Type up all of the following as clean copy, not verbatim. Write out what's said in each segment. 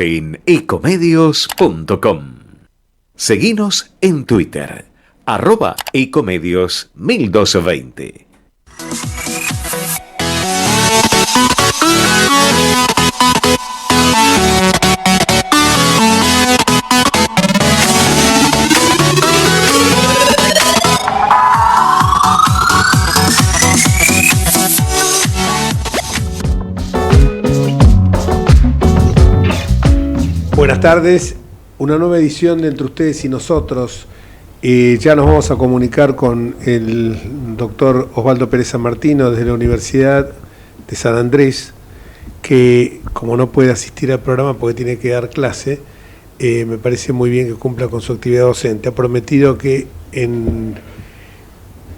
Quédate en ecomedios.com. Seguinos en Twitter, @ecomedios1220. Buenas tardes, una nueva edición de Entre Ustedes y Nosotros. Ya nos vamos a comunicar con el doctor Osvaldo Pérez San Martino desde la Universidad de San Andrés, que como no puede asistir al programa porque tiene que dar clase, me parece muy bien que cumpla con su actividad docente. Ha prometido que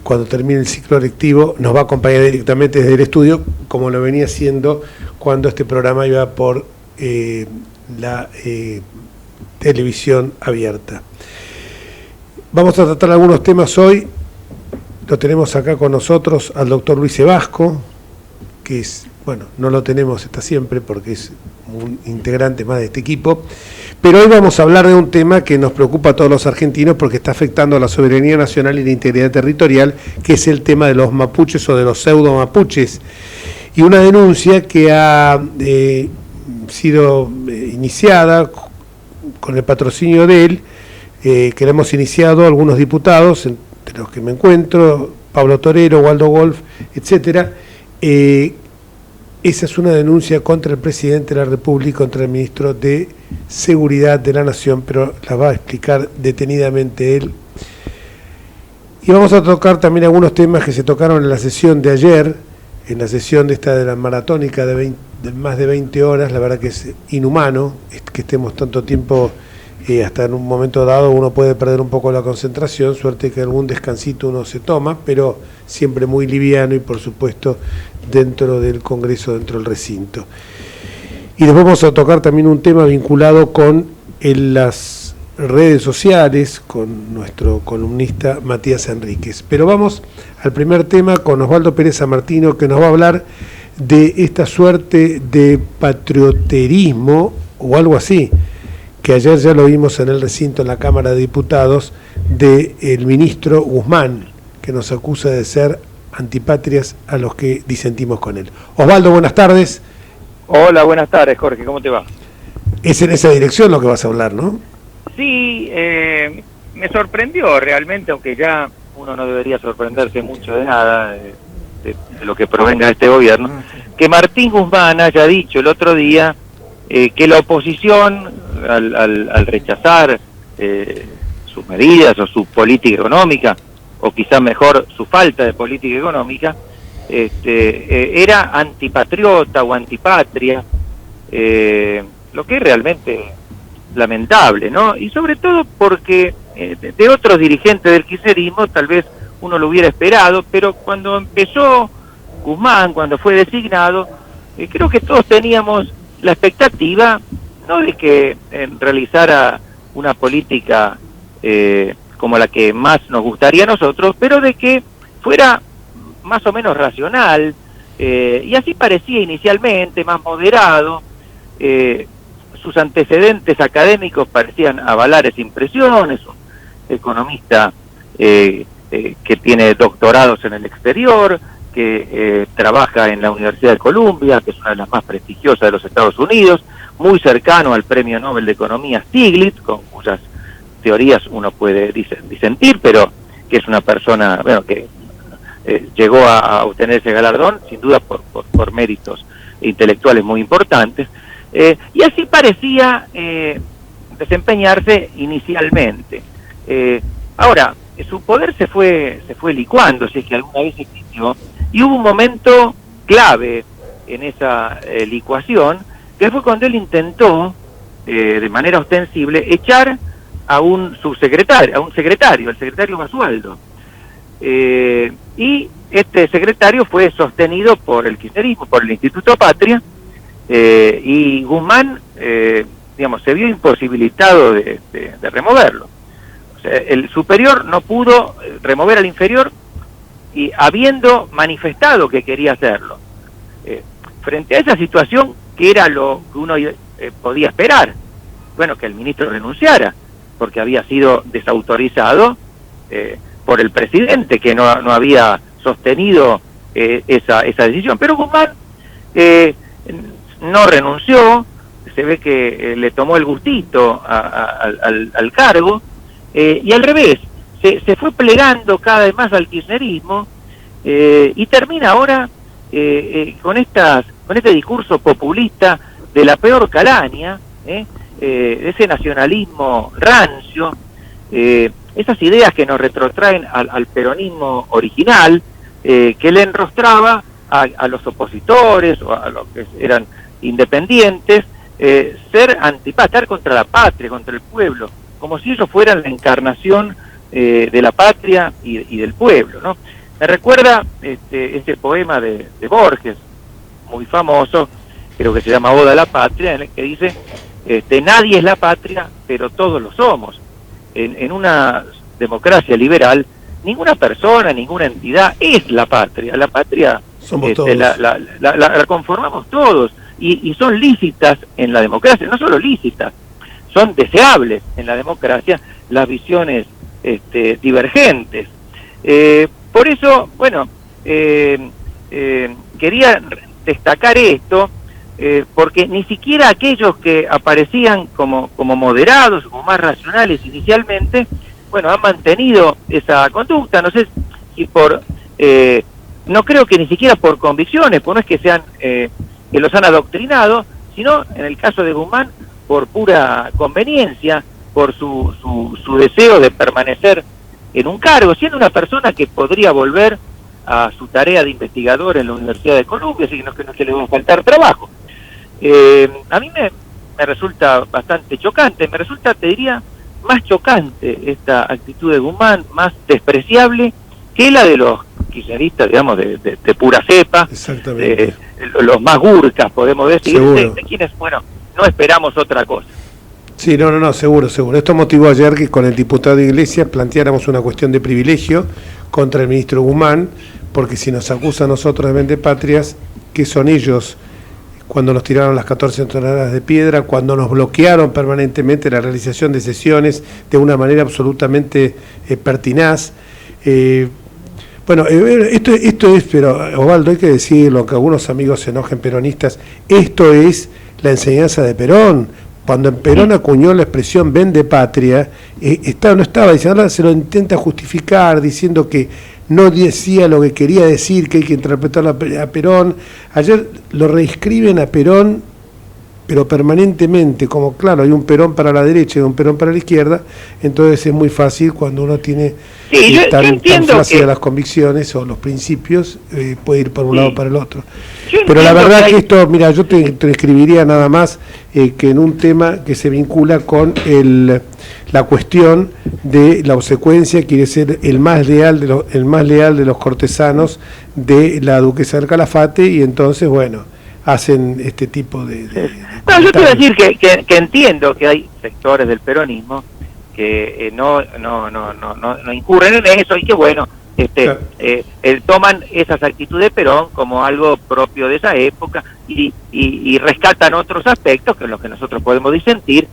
cuando termine el ciclo lectivo nos va a acompañar directamente desde el estudio, como lo venía haciendo cuando este programa iba por la televisión abierta. Vamos a tratar algunos temas hoy. Lo tenemos acá con nosotros al doctor Luis Sebasco, que es, bueno, no lo tenemos, está siempre porque es un integrante más de este equipo, pero hoy vamos a hablar de un tema que nos preocupa a todos los argentinos porque está afectando a la soberanía nacional y la integridad territorial, que es el tema de los mapuches o de los pseudo mapuches, y una denuncia que ha sido iniciada con el patrocinio de él, que le hemos iniciado algunos diputados, entre los que me encuentro, Pablo Torero, Waldo Wolf, etcétera. Esa es una denuncia contra el presidente de la República, contra el ministro de Seguridad de la Nación, pero la va a explicar detenidamente él. Y vamos a tocar también algunos temas que se tocaron en la sesión de ayer, en la sesión de la maratónica de más de 20 horas. La verdad que es inhumano que estemos tanto tiempo, hasta en un momento dado uno puede perder un poco la concentración, suerte que algún descansito uno se toma, pero siempre muy liviano y por supuesto dentro del Congreso, dentro del recinto. Y después vamos a tocar también un tema vinculado con las redes sociales, con nuestro columnista Matías Enríquez. Pero vamos al primer tema con Osvaldo Pérez San Martino, que nos va a hablar de esta suerte de patrioterismo o algo así, que ayer ya lo vimos en el recinto, en la Cámara de Diputados, del ministro Guzmán, que nos acusa de ser antipatrias a los que disentimos con él. Osvaldo, buenas tardes. Hola, buenas tardes, Jorge, ¿cómo te va? Es en esa dirección lo que vas a hablar, ¿no? Sí, me sorprendió realmente, aunque ya uno no debería sorprenderse mucho de nada, de lo que provenga de este gobierno, que Martín Guzmán haya dicho el otro día que la oposición, al rechazar sus medidas o su política económica, o quizá mejor su falta de política económica, era antipatriota o antipatria, lo que es realmente lamentable, ¿no? Y sobre todo porque de otros dirigentes del kirchnerismo tal vez uno lo hubiera esperado, pero cuando empezó Guzmán, cuando fue designado, creo que todos teníamos la expectativa, no de que realizara una política como la que más nos gustaría a nosotros, pero de que fuera más o menos racional, y así parecía inicialmente, más moderado. Sus antecedentes académicos parecían avalar esa impresión. Es un economista que tiene doctorados en el exterior, que trabaja en la Universidad de Columbia, que es una de las más prestigiosas de los Estados Unidos, muy cercano al Premio Nobel de Economía Stiglitz, con cuyas teorías uno puede disentir, pero que es una persona, bueno, que llegó a obtener ese galardón, sin duda por méritos intelectuales muy importantes, y así parecía desempeñarse inicialmente. Ahora, su poder se fue licuando, si es que alguna vez existió, y hubo un momento clave en esa licuación, que fue cuando él intentó, de manera ostensible, echar a un subsecretario, el secretario Basualdo. Y este secretario fue sostenido por el kirchnerismo, por el Instituto Patria, y Guzmán, se vio imposibilitado de removerlo. O sea, el superior no pudo remover al inferior, y habiendo manifestado que quería hacerlo. Frente a esa situación, que era lo que uno podía esperar? Bueno, que el ministro renunciara, porque había sido desautorizado por el presidente, que no había sostenido esa decisión. Pero Guzmán no renunció, se ve que le tomó el gustito al cargo, y al revés, se fue plegando cada vez más al kirchnerismo, y termina ahora con este discurso populista de la peor calaña, ese nacionalismo rancio, esas ideas que nos retrotraen al peronismo original, que le enrostraba a los opositores o a los que eran independientes, ser estar contra la patria, contra el pueblo, como si ellos fueran la encarnación de la patria y del pueblo, ¿no? Me recuerda este poema de Borges, muy famoso, creo que se llama Oda a la Patria, en el que dice, nadie es la patria, pero todos lo somos. En una democracia liberal, ninguna persona, ninguna entidad es la patria. La patria somos todos. La conformamos todos, y son lícitas en la democracia, no solo lícitas, son deseables en la democracia las visiones divergentes. Por eso, bueno, quería destacar esto, porque ni siquiera aquellos que aparecían como moderados, como más racionales inicialmente, bueno, han mantenido esa conducta. No sé si no creo que ni siquiera por convicciones, pues no es que sean que los han adoctrinado, sino en el caso de Guzmán por pura conveniencia, por su deseo de permanecer en un cargo, siendo una persona que podría volver a su tarea de investigador en la Universidad de Columbia, así que no es que le va a faltar trabajo. A mí me resulta bastante chocante, te diría, más chocante esta actitud de Guzmán, más despreciable que la de los kirchneristas, digamos, de pura cepa, los más gurkas, podemos decir, de quienes, bueno, no esperamos otra cosa. Sí, no, seguro. Esto motivó ayer que con el diputado de Iglesias planteáramos una cuestión de privilegio contra el ministro Guzmán, porque si nos acusa a nosotros de vendepatrias, ¿qué son ellos cuando nos tiraron las 14 toneladas de piedra, cuando nos bloquearon permanentemente la realización de sesiones de una manera absolutamente pertinaz? Bueno, esto es, pero Osvaldo, hay que decirlo, aunque algunos amigos se enojen peronistas, esto es la enseñanza de Perón. Cuando en Perón acuñó la expresión vende patria, no estaba diciendo, ahora se lo intenta justificar diciendo que no decía lo que quería decir, que hay que interpretarlo a Perón. Ayer lo reescriben a Perón, pero permanentemente, como claro, hay un Perón para la derecha y un Perón para la izquierda, entonces es muy fácil cuando uno tiene tan flácidas las convicciones o los principios, puede ir por un lado o para el otro. Pero la verdad que esto, mira, yo te escribiría nada más que en un tema que se vincula con la cuestión de la obsecuencia, quiere ser el más leal de los cortesanos de la duquesa del Calafate, y entonces, bueno, hacen este tipo de no, yo te voy a decir que entiendo que hay sectores del peronismo que no incurren en eso, y que bueno, claro, toman esas actitudes de Perón como algo propio de esa época y rescatan otros aspectos que en los que nosotros podemos disentir.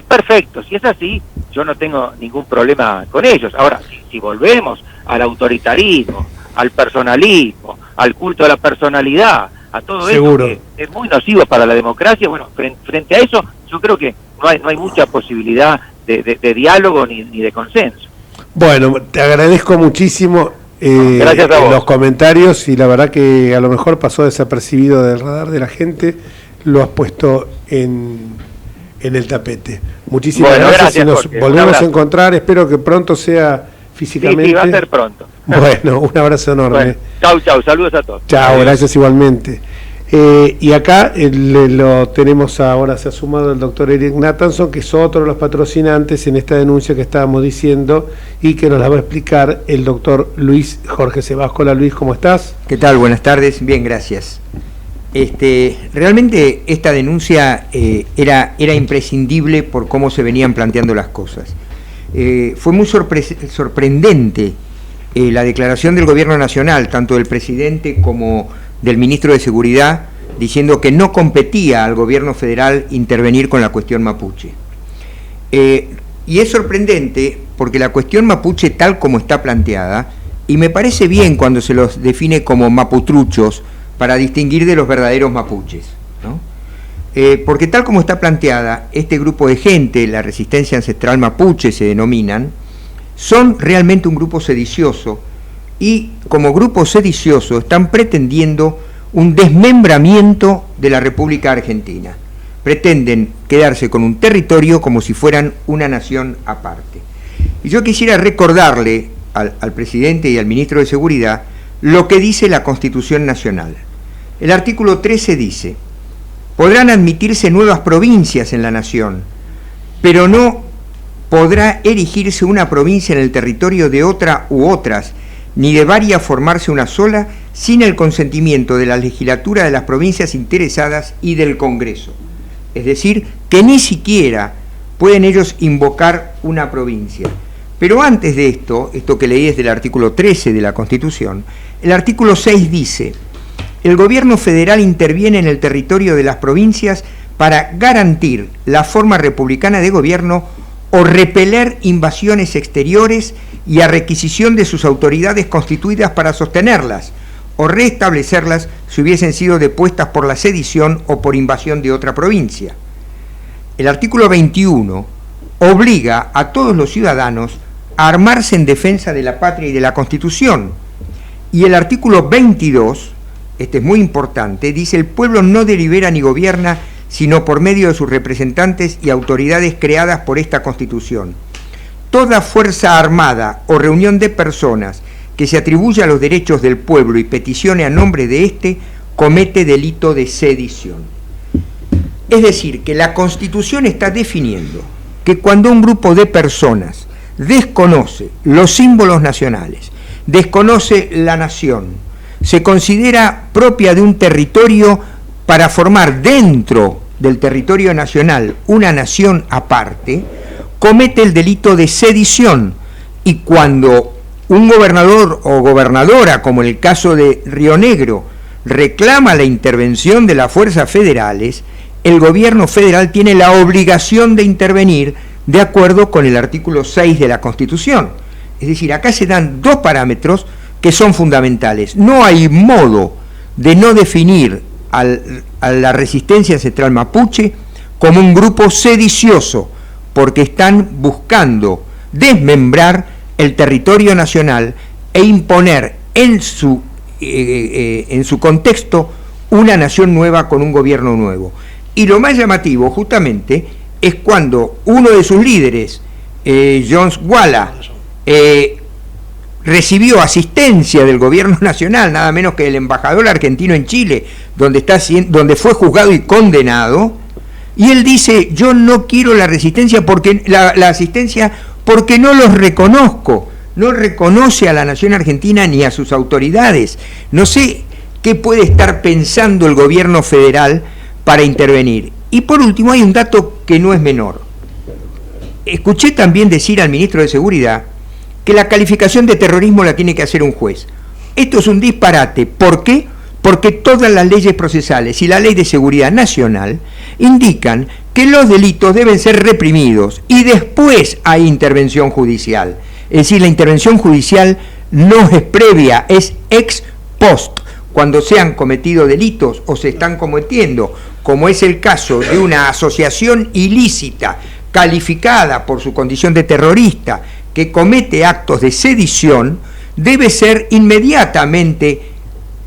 Perfecto, si es así, yo no tengo ningún problema con ellos. Ahora, si volvemos al autoritarismo, al personalismo, al culto a la personalidad, a todo eso que es muy nocivo para la democracia, bueno, frente a eso yo creo que no hay mucha posibilidad de diálogo ni de consenso. Bueno, te agradezco muchísimo gracias a vos. Los comentarios, y la verdad que a lo mejor pasó desapercibido del radar de la gente, lo has puesto en el tapete. Muchísimas gracias y nos volvemos a encontrar, espero que pronto sea físicamente. Sí, va a ser pronto. Bueno, un abrazo enorme. Bueno, chau, saludos a todos. Chao, gracias igualmente. Y acá lo tenemos ahora, se ha sumado el doctor Eric Nathanson, que es otro de los patrocinantes en esta denuncia que estábamos diciendo y que nos la va a explicar el doctor Luis Jorge Sebasco. Hola Luis, ¿cómo estás? ¿Qué tal? Buenas tardes, bien, gracias. Realmente esta denuncia era imprescindible por cómo se venían planteando las cosas. Fue muy sorprendente la declaración del Gobierno Nacional, tanto del presidente como del ministro de Seguridad, diciendo que no competía al gobierno federal intervenir con la cuestión mapuche. Y es sorprendente porque la cuestión mapuche tal como está planteada, y me parece bien cuando se los define como maputruchos para distinguir de los verdaderos mapuches, ¿no? Porque tal como está planteada, este grupo de gente, la resistencia ancestral mapuche se denominan, son realmente un grupo sedicioso, y como grupo sedicioso están pretendiendo un desmembramiento de la República Argentina. Pretenden quedarse con un territorio como si fueran una nación aparte. Y yo quisiera recordarle al presidente y al ministro de Seguridad lo que dice la Constitución Nacional. El artículo 13 dice: podrán admitirse nuevas provincias en la nación, pero no podrá erigirse una provincia en el territorio de otra u otras, ni de varias formarse una sola, sin el consentimiento de la legislatura de las provincias interesadas y del Congreso. Es decir, que ni siquiera pueden ellos invocar una provincia. Pero antes de esto que leí es del artículo 13 de la Constitución, el artículo 6 dice: el gobierno federal interviene en el territorio de las provincias para garantir la forma republicana de gobierno o repeler invasiones exteriores y a requisición de sus autoridades constituidas para sostenerlas o restablecerlas si hubiesen sido depuestas por la sedición o por invasión de otra provincia. El artículo 21 obliga a todos los ciudadanos a armarse en defensa de la patria y de la Constitución, y el artículo 22, este es muy importante, dice: el pueblo no delibera ni gobierna sino por medio de sus representantes y autoridades creadas por esta Constitución. Toda fuerza armada o reunión de personas que se atribuya a los derechos del pueblo y peticione a nombre de éste comete delito de sedición. Es decir, que la Constitución está definiendo que cuando un grupo de personas desconoce los símbolos nacionales, desconoce la nación, se considera propia de un territorio para formar dentro del territorio nacional una nación aparte, comete el delito de sedición. Y cuando un gobernador o gobernadora, como en el caso de Río Negro, reclama la intervención de las fuerzas federales, el gobierno federal tiene la obligación de intervenir de acuerdo con el artículo 6 de la Constitución. Es decir, acá se dan dos parámetros que son fundamentales. No hay modo de no definir a la resistencia ancestral mapuche como un grupo sedicioso, porque están buscando desmembrar el territorio nacional e imponer en su contexto una nación nueva con un gobierno nuevo. Y lo más llamativo justamente es cuando uno de sus líderes, John Walla, recibió asistencia del gobierno nacional, nada menos que el embajador argentino en Chile, donde fue juzgado y condenado, y él dice: yo no quiero la asistencia porque no los reconozco. No reconoce a la nación argentina ni a sus autoridades. No sé qué puede estar pensando el gobierno federal para intervenir. Y por último, hay un dato que no es menor. Escuché también decir al ministro de Seguridad que la calificación de terrorismo la tiene que hacer un juez. Esto es un disparate. ¿Por qué? Porque todas las leyes procesales y la Ley de Seguridad Nacional indican que los delitos deben ser reprimidos y después hay intervención judicial. Es decir, la intervención judicial no es previa, es ex post, cuando se han cometido delitos o se están cometiendo, como es el caso de una asociación ilícita calificada por su condición de terrorista que comete actos de sedición, debe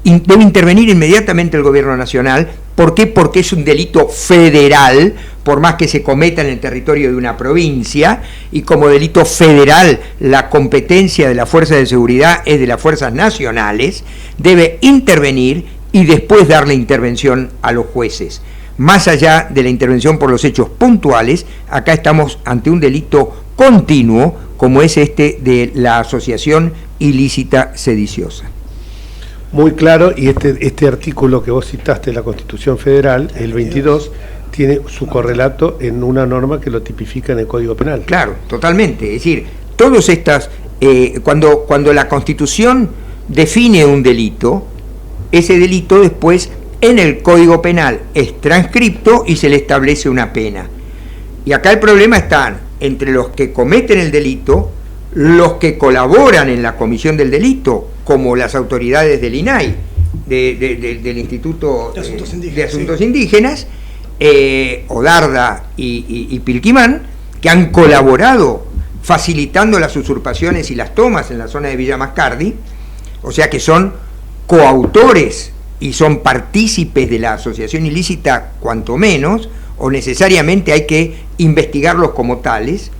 intervenir inmediatamente el gobierno nacional. ¿Por qué? Porque es un delito federal, por más que se cometa en el territorio de una provincia, y como delito federal la competencia de las fuerzas de seguridad es de las fuerzas nacionales, debe intervenir y después darle intervención a los jueces. Más allá de la intervención por los hechos puntuales, acá estamos ante un delito continuo, como es este de la asociación ilícita sediciosa. Muy claro, y este artículo que vos citaste de la Constitución Federal, el 22, tiene su correlato en una norma que lo tipifica en el Código Penal. Claro, totalmente. Es decir, todas estas, cuando la Constitución define un delito, ese delito después en el Código Penal es transcripto y se le establece una pena. Y acá el problema está entre los que cometen el delito, los que colaboran en la comisión del delito, como las autoridades del INAI, del Instituto de Asuntos Indígenas, Odarda y Pilquimán, que han colaborado facilitando las usurpaciones y las tomas en la zona de Villa Mascardi, o sea que son coautores y son partícipes de la asociación ilícita cuanto menos, o necesariamente hay que investigarlos como tales,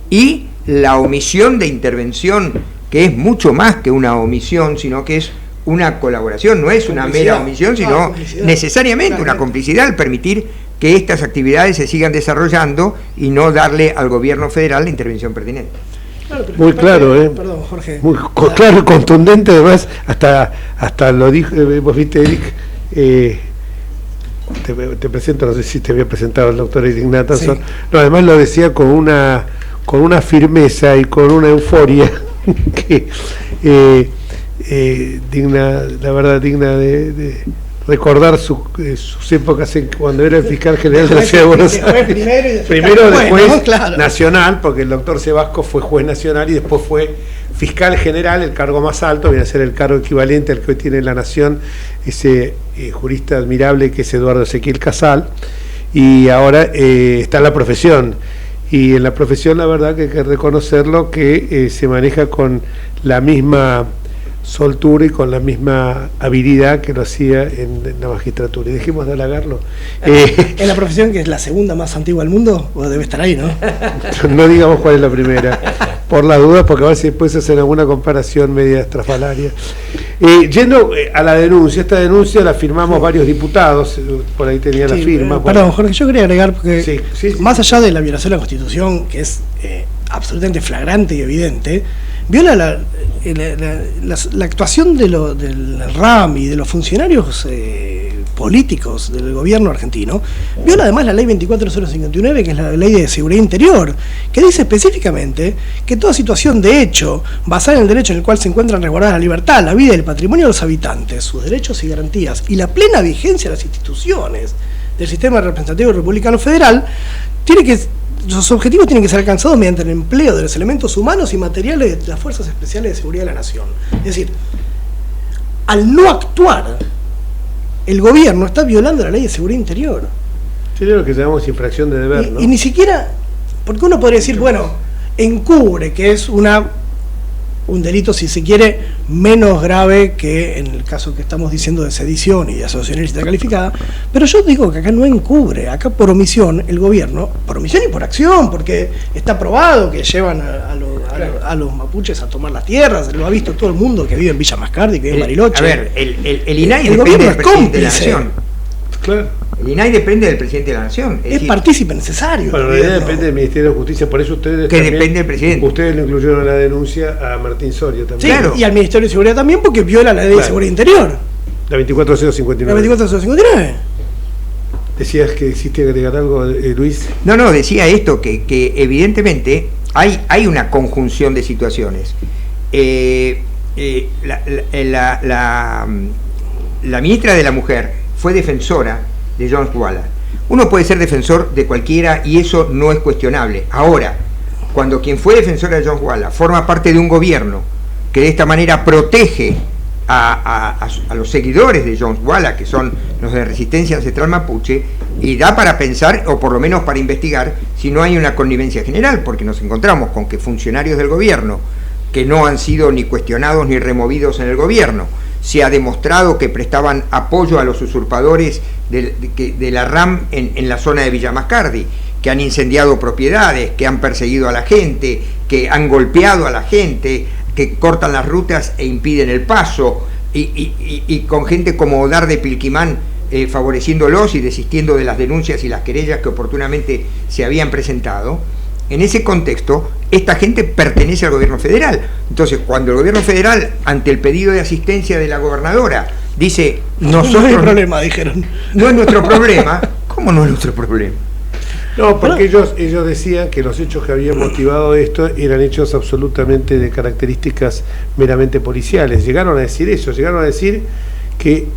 y la omisión de intervención, que es mucho más que una omisión, sino que es una colaboración, no es una mera omisión, sino necesariamente una complicidad al permitir que estas actividades se sigan desarrollando y no darle al gobierno federal la intervención pertinente. Claro, muy claro, Perdón, Jorge. Muy claro y contundente, además, hasta lo dijo, vos viste, Eric, te presento, no sé si te había presentado el doctor Eric Nathanson, sí. No, además lo decía con una firmeza y con una euforia que digna, la verdad, digna de recordar sus épocas cuando era el fiscal general de la Ciudad de Buenos Aires. Primero, después claro. Nacional, porque el doctor Sebasco fue juez nacional y después fue fiscal general, el cargo más alto, viene a ser el cargo equivalente al que hoy tiene la Nación, ese jurista admirable que es Eduardo Ezequiel Casal, y ahora está en la profesión. Y en la profesión, la verdad que hay que reconocerlo, que se maneja con la misma soltura y con la misma habilidad que lo hacía en la magistratura. Y dejemos de halagarlo. ¿En la profesión que es la segunda más antigua del mundo? O debe estar ahí, ¿no? No digamos cuál es la primera, por las dudas, porque a ver si después hacen alguna comparación media estrafalaria. Yendo a la denuncia, esta denuncia la firmamos varios diputados, por ahí tenía la firma. Perdón, Jorge, yo quería agregar, porque más allá de la violación de la Constitución, que es absolutamente flagrante y evidente, viola la actuación del RAM y de los funcionarios políticos del gobierno argentino, viola además la ley 24059, que es la ley de seguridad interior, que dice específicamente que toda situación de hecho basada en el derecho en el cual se encuentran resguardadas la libertad, la vida y el patrimonio de los habitantes, sus derechos y garantías y la plena vigencia de las instituciones del sistema representativo republicano federal, los objetivos tienen que ser alcanzados mediante el empleo de los elementos humanos y materiales de las Fuerzas Especiales de Seguridad de la Nación. Es decir, al no actuar, el gobierno está violando la ley de seguridad interior. Sí, es lo que llamamos infracción de deber, ¿no? Y ni siquiera, porque uno podría decir, bueno, encubre que es un delito, si se quiere, menos grave que en el caso que estamos diciendo de sedición y de asociación ilícita calificada, pero yo digo que acá no encubre, acá por omisión el gobierno, por omisión y por acción, porque está probado que llevan a los mapuches a tomar las tierras, lo ha visto todo el mundo que vive en Villa Mascardi, que vive en Bariloche. A ver, el INAI depende del presidente de la Nación. Claro. El INAI depende del presidente de la Nación. Es partícipe necesario. Bueno, en realidad depende del Ministerio de Justicia, por eso ustedes que también, depende del presidente. Ustedes lo incluyeron en la denuncia a Martín Soria también. Sí, claro. Y al Ministerio de Seguridad también, porque viola la ley de seguridad interior. La 24059. La 24059. ¿Decías que existe agregar algo, Luis? No, decía esto, que evidentemente hay una conjunción de situaciones. La ministra de la Mujer fue defensora de Jones Walla. Uno puede ser defensor de cualquiera y eso no es cuestionable. Ahora, cuando quien fue defensora de Jones Walla forma parte de un gobierno que de esta manera protege a los seguidores de Jones Walla, que son los de Resistencia Ancestral Mapuche, y da para pensar, o por lo menos para investigar, si no hay una connivencia general, porque nos encontramos con que funcionarios del gobierno, que no han sido ni cuestionados ni removidos en el gobierno, se ha demostrado que prestaban apoyo a los usurpadores de la RAM en la zona de Villa Mascardi, que han incendiado propiedades, que han perseguido a la gente, que han golpeado a la gente, que cortan las rutas e impiden el paso, y con gente como Odar de Pilquimán favoreciéndolos y desistiendo de las denuncias y las querellas que oportunamente se habían presentado. En ese contexto, esta gente pertenece al gobierno federal. Entonces, cuando el gobierno federal, ante el pedido de asistencia de la gobernadora, dice, nosotros... No hay problema, dijeron. No es nuestro problema. ¿Cómo no es nuestro problema? No, porque ellos decían que los hechos que habían motivado esto eran hechos absolutamente de características meramente policiales. Llegaron a decir eso, llegaron a decir que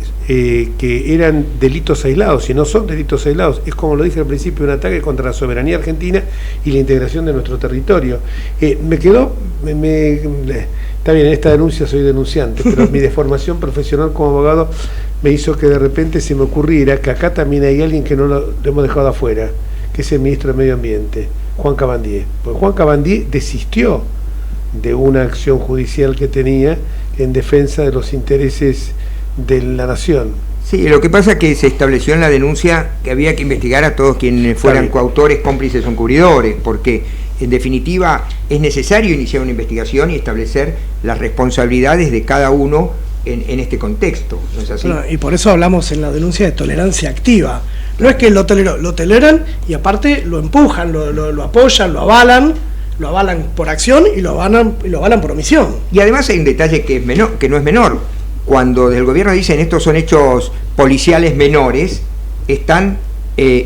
eran delitos aislados, y no son delitos aislados, es como lo dije al principio, un ataque contra la soberanía argentina y la integración de nuestro territorio. Está bien, en esta denuncia soy denunciante, pero mi deformación profesional como abogado me hizo que de repente se me ocurriera que acá también hay alguien que no lo hemos dejado afuera, que es el ministro de Medio Ambiente, Juan Cabandier. Porque Juan Cabandier desistió de una acción judicial que tenía en defensa de los intereses de la nación. Sí, lo que pasa es que se estableció en la denuncia que había que investigar a todos quienes fueran coautores, cómplices o encubridores, porque en definitiva es necesario iniciar una investigación y establecer las responsabilidades de cada uno en este contexto, ¿no es así? Bueno, y por eso hablamos en la denuncia de tolerancia activa. No es que lo toleran y aparte lo empujan, lo apoyan, lo avalan por acción y lo avalan por omisión. Y además hay un detalle que no es menor. Cuando desde el gobierno dicen estos son hechos policiales menores, están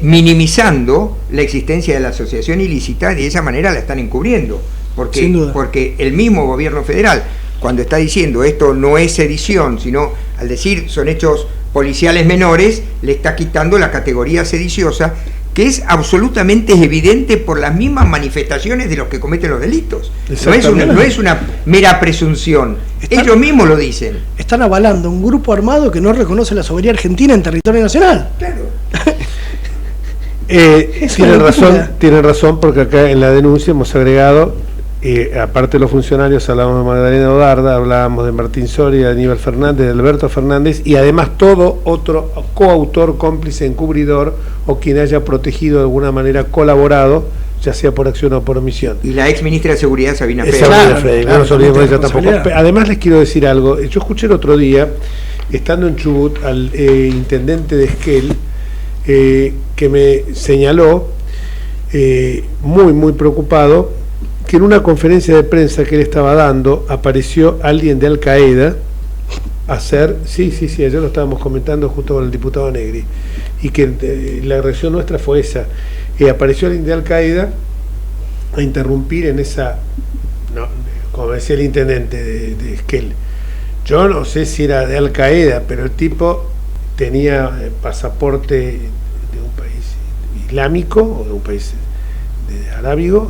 minimizando la existencia de la asociación ilícita y de esa manera la están encubriendo. Porque el mismo gobierno federal, cuando está diciendo esto no es sedición, sino al decir son hechos policiales menores, le está quitando la categoría sediciosa, que es absolutamente evidente por las mismas manifestaciones de los que cometen los delitos. No es una mera presunción, ellos mismos lo dicen. Están avalando un grupo armado que no reconoce la soberanía argentina en territorio nacional. Claro. Tienen razón, porque acá en la denuncia hemos agregado, aparte de los funcionarios, hablábamos de Magdalena Odarda, hablábamos de Martín Soria, de Aníbal Fernández, de Alberto Fernández, y además todo otro coautor, cómplice, encubridor, o quien haya protegido de alguna manera, colaborado, ya sea por acción o por omisión. Y la ex ministra de Seguridad, Sabina Freddy, no nos olvidemos de ella tampoco. Además les quiero decir algo, yo escuché el otro día, estando en Chubut, al intendente de Esquel, que me señaló, muy, muy preocupado, que en una conferencia de prensa que él estaba dando, apareció alguien de Al Qaeda a hacer, sí, ayer lo estábamos comentando justo con el diputado Negri, y que la reacción nuestra fue esa, apareció alguien de Al Qaeda a interrumpir en esa, como decía el intendente de Esquel, yo no sé si era de Al Qaeda, pero el tipo tenía pasaporte de un país islámico o de un país arábigo,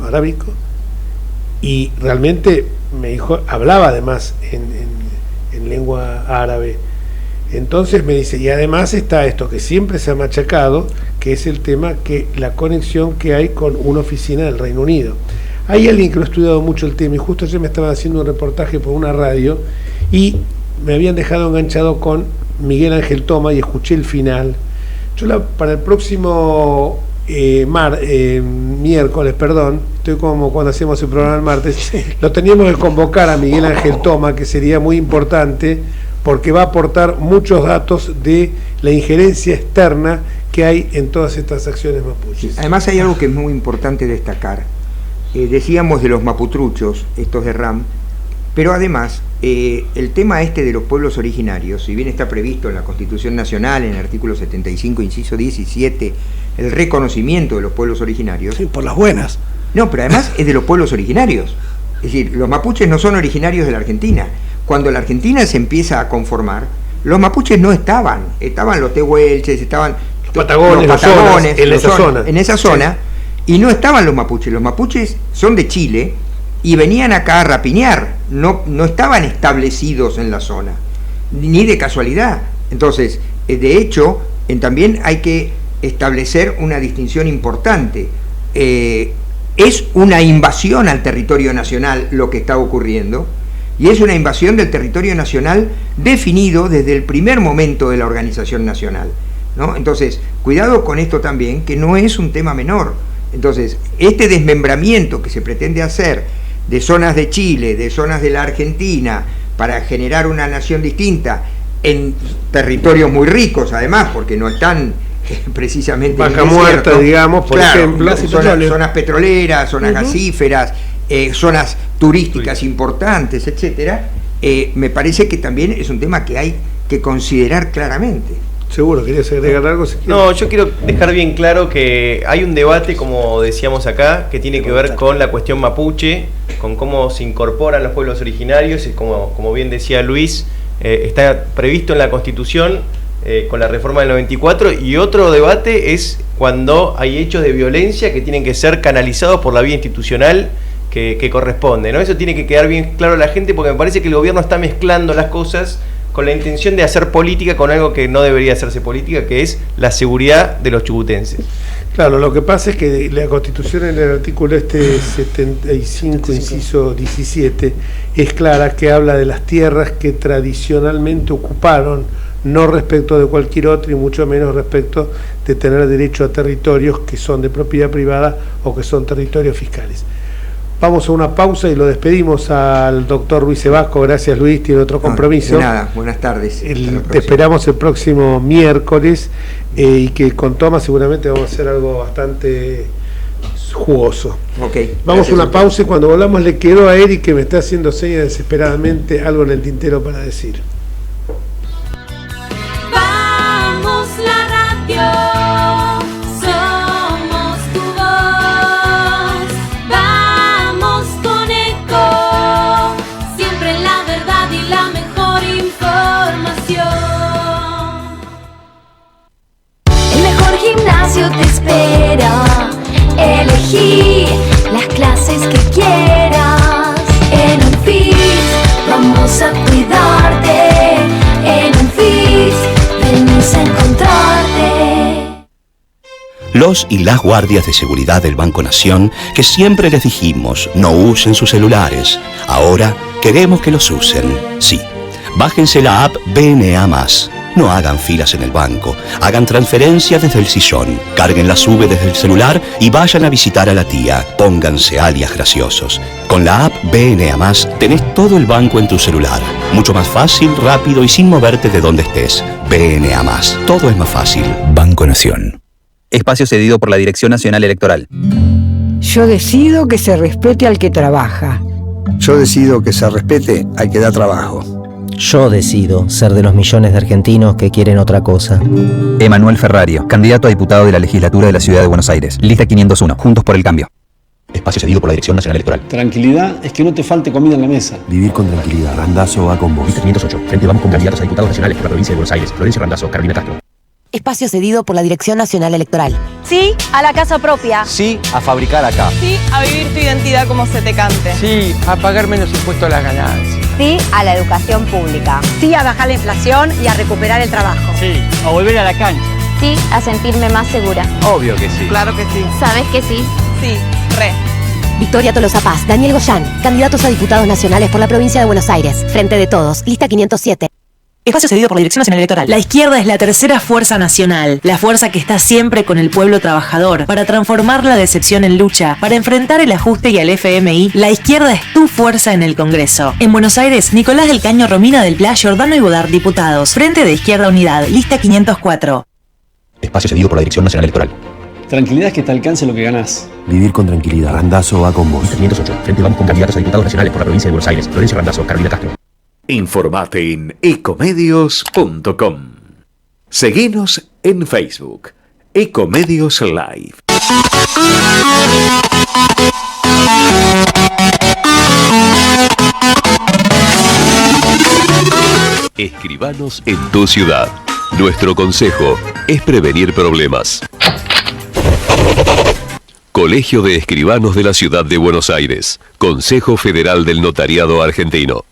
y realmente me dijo, hablaba además en lengua árabe. Entonces me dice, y además está esto que siempre se ha machacado, que es el tema que la conexión que hay con una oficina del Reino Unido. Hay alguien que lo ha estudiado mucho el tema, y justo ayer me estaba haciendo un reportaje por una radio y me habían dejado enganchado con Miguel Ángel Toma y escuché el final. Para el próximo miércoles, estoy como cuando hacemos el programa el martes, lo teníamos que convocar a Miguel Ángel Toma, que sería muy importante porque va a aportar muchos datos de la injerencia externa que hay en todas estas acciones mapuches. Además hay algo que es muy importante destacar. Decíamos de los maputruchos, estos de RAM, pero además el tema de los pueblos originarios, si bien está previsto en la Constitución Nacional, en el artículo 75, inciso 17, el reconocimiento de los pueblos originarios. Sí, por las buenas. No, pero además es de los pueblos originarios. Es decir, los mapuches no son originarios de la Argentina. Cuando la Argentina se empieza a conformar, los mapuches no estaban los tehuelches, estaban los patagones en esa zona, sí. Y no estaban los mapuches son de Chile y venían acá a rapiñar, no estaban establecidos en la zona, ni de casualidad. Entonces, de hecho, también hay que establecer una distinción importante. Es una invasión al territorio nacional lo que está ocurriendo, y es una invasión del territorio nacional definido desde el primer momento de la organización nacional, ¿no? Entonces, cuidado con esto también, que no es un tema menor. Entonces, este desmembramiento que se pretende hacer de zonas de Chile, de zonas de la Argentina, para generar una nación distinta, en territorios muy ricos además, porque no están precisamente Vaca Muerta, digamos, por ejemplo, zonas petroleras, zonas gasíferas, zonas turísticas importantes, etcétera. Me parece que también es un tema que hay que considerar claramente. Seguro, ¿querías agregar algo? No, yo quiero dejar bien claro que hay un debate, como decíamos acá, que tiene que ver con la cuestión mapuche, con cómo se incorporan los pueblos originarios, y como bien decía Luis, está previsto en la Constitución con la reforma del 94, y otro debate es cuando hay hechos de violencia que tienen que ser canalizados por la vía institucional que corresponde, ¿no? Eso tiene que quedar bien claro a la gente, porque me parece que el gobierno está mezclando las cosas con la intención de hacer política con algo que no debería hacerse política, que es la seguridad de los chubutenses. Claro, lo que pasa es que la Constitución, en el artículo 75, inciso 17, es clara, que habla de las tierras que tradicionalmente ocuparon, no respecto de cualquier otro y mucho menos respecto de tener derecho a territorios que son de propiedad privada o que son territorios fiscales. Vamos a una pausa y lo despedimos al doctor Luis Sebasco. Gracias, Luis, tiene otro compromiso. De nada, buenas tardes. Te esperamos el próximo miércoles y que con Tomás seguramente vamos a hacer algo bastante jugoso. Okay, vamos a una pausa y cuando volvamos le quedó a Eric, que me está haciendo señas desesperadamente, algo en el tintero para decir. Vamos la radio. Te espera, elegí las clases que quieras. En UNFIT vamos a cuidarte. En UNFIT venimos a encontrarte. Los y las guardias de seguridad del Banco Nación, que siempre les dijimos no usen sus celulares, ahora queremos que los usen. Sí, bájense la app BNA+. No hagan filas en el banco, hagan transferencias desde el sillón, carguen la SUBE desde el celular y vayan a visitar a la tía. Pónganse alias graciosos. Con la app BNA+, tenés todo el banco en tu celular. Mucho más fácil, rápido y sin moverte de donde estés. BNA+, todo es más fácil. Banco Nación. Espacio cedido por la Dirección Nacional Electoral. Yo decido que se respete al que trabaja. Yo decido que se respete al que da trabajo. Yo decido ser de los millones de argentinos que quieren otra cosa. Emanuel Ferrario, candidato a diputado de la legislatura de la Ciudad de Buenos Aires. Lista 501, Juntos por el Cambio. Espacio cedido por la Dirección Nacional Electoral. Tranquilidad es que no te falte comida en la mesa. Vivir con tranquilidad. Randazzo va con vos. Lista 508, Frente Vamos con candidatos a diputados nacionales por la provincia de Buenos Aires. Florencio Randazzo, Carolina Castro. Espacio cedido por la Dirección Nacional Electoral. Sí a la casa propia. Sí a fabricar acá. Sí a vivir tu identidad como se te cante. Sí a pagar menos impuestos a las ganancias. Sí a la educación pública. Sí a bajar la inflación y a recuperar el trabajo. Sí a volver a la cancha. Sí a sentirme más segura. Obvio que sí. Claro que sí. ¿Sabes que sí? Sí, re. Victoria Tolosa Paz, Daniel Goyán, candidatos a diputados nacionales por la provincia de Buenos Aires. Frente de Todos, lista 507. Espacio cedido por la Dirección Nacional Electoral. La izquierda es la tercera fuerza nacional, la fuerza que está siempre con el pueblo trabajador, para transformar la decepción en lucha, para enfrentar el ajuste y al FMI. La izquierda es tu fuerza en el Congreso. En Buenos Aires, Nicolás del Caño, Romina del Pla, Giordano y Godard, diputados. Frente de Izquierda Unidad, lista 504. Espacio cedido por la Dirección Nacional Electoral. Tranquilidad es que te alcance lo que ganás. Vivir con tranquilidad. Randazzo va con vos. Lista 508, Frente Vamos con candidatos a diputados nacionales por la provincia de Buenos Aires. Florencio Randazzo, Carolina Castro. Informate en ecomedios.com. Seguinos en Facebook, Ecomedios Live. Escribanos en tu ciudad. Nuestro consejo es prevenir problemas. Colegio de Escribanos de la Ciudad de Buenos Aires. Consejo Federal del Notariado Argentino.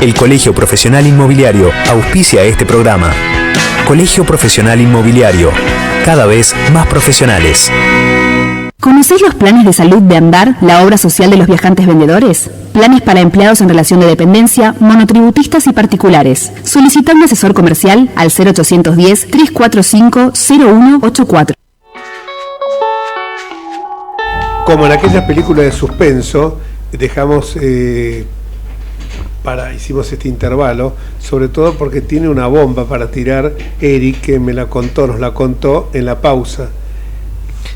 El Colegio Profesional Inmobiliario auspicia este programa. Colegio Profesional Inmobiliario, cada vez más profesionales. ¿Conocés los planes de salud de Andar, la obra social de los viajantes vendedores? Planes para empleados en relación de dependencia, monotributistas y particulares. Solicita un asesor comercial al 0810-345-0184. Como en aquellas películas de suspenso, dejamos... hicimos este intervalo, sobre todo porque tiene una bomba para tirar Eric, que nos la contó en la pausa.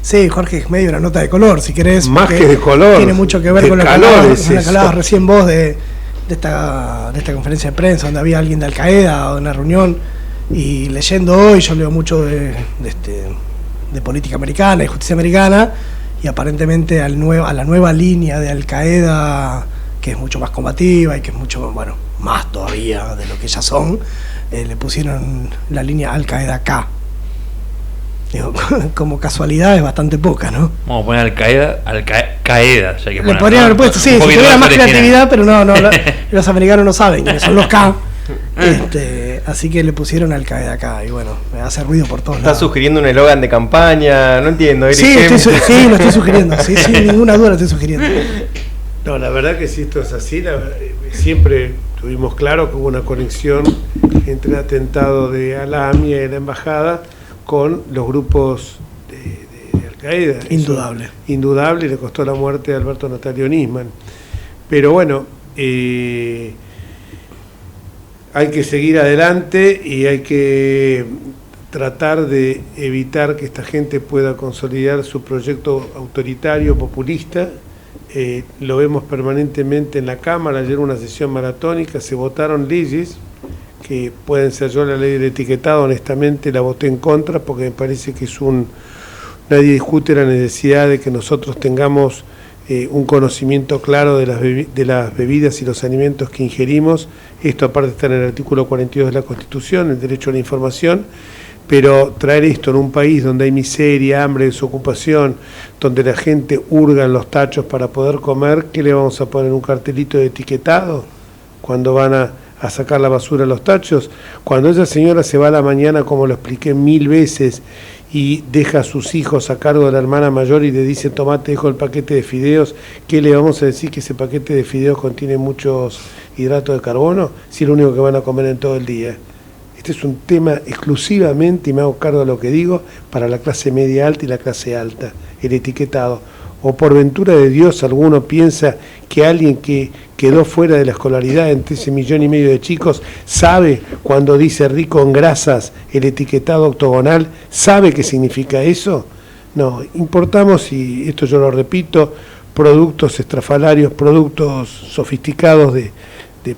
Sí, Jorge, es medio una nota de color, si querés. Más que de color. Tiene mucho que ver con lo que hablabas recién vos de esta conferencia de prensa, donde había alguien de Al Qaeda o una reunión, y leyendo hoy, yo leo mucho de política americana y justicia americana, y aparentemente a la nueva línea de Al Qaeda que es mucho más combativa y que es mucho, bueno, más todavía de lo que ya son, le pusieron la línea Al Qaeda K. Digo, como casualidad es bastante poca, ¿no? Vamos a poner Al Qaeda. Ya que le podrían haber puesto, sí, si tuviera más creatividad, pero no, los americanos no saben quiénes son los K. Así que le pusieron Al Qaeda acá y bueno, me hace ruido por todos lados. ¿Estás sugiriendo un eslogan de campaña? No entiendo, Eric. Sí, lo estoy sugiriendo, sí, sin ninguna duda lo estoy sugiriendo. No, la verdad que si esto es así, siempre tuvimos claro que hubo una conexión entre el atentado de Al-Amia y la embajada con los grupos de Al-Qaeda. Indudable. Eso, indudable, y le costó la muerte a Alberto Natalio Nisman. Pero bueno, hay que seguir adelante y hay que tratar de evitar que esta gente pueda consolidar su proyecto autoritario, populista. Lo vemos permanentemente en la Cámara. Ayer una sesión maratónica, se votaron leyes que pueden ser, yo la ley del etiquetado honestamente la voté en contra porque me parece que nadie discute la necesidad de que nosotros tengamos un conocimiento claro de las bebidas y los alimentos que ingerimos. Esto aparte está en el artículo 42 de la Constitución, el derecho a la información, pero traer esto en un país donde hay miseria, hambre, desocupación, donde la gente hurga en los tachos para poder comer, ¿qué le vamos a poner? ¿Un cartelito de etiquetado cuando van a sacar la basura a los tachos? Cuando esa señora se va a la mañana, como lo expliqué 1000 veces, y deja a sus hijos a cargo de la hermana mayor y le dice, tomá, te dejo el paquete de fideos, ¿qué le vamos a decir? Que ese paquete de fideos contiene muchos hidratos de carbono, si es lo único que van a comer en todo el día. Este es un tema exclusivamente, y me hago cargo de lo que digo, para la clase media alta y la clase alta, el etiquetado. O por ventura de Dios alguno piensa que alguien que quedó fuera de la escolaridad entre ese 1,5 millones de chicos sabe cuando dice rico en grasas el etiquetado octogonal, sabe qué significa eso. No, importamos, y esto yo lo repito, productos estrafalarios, productos sofisticados de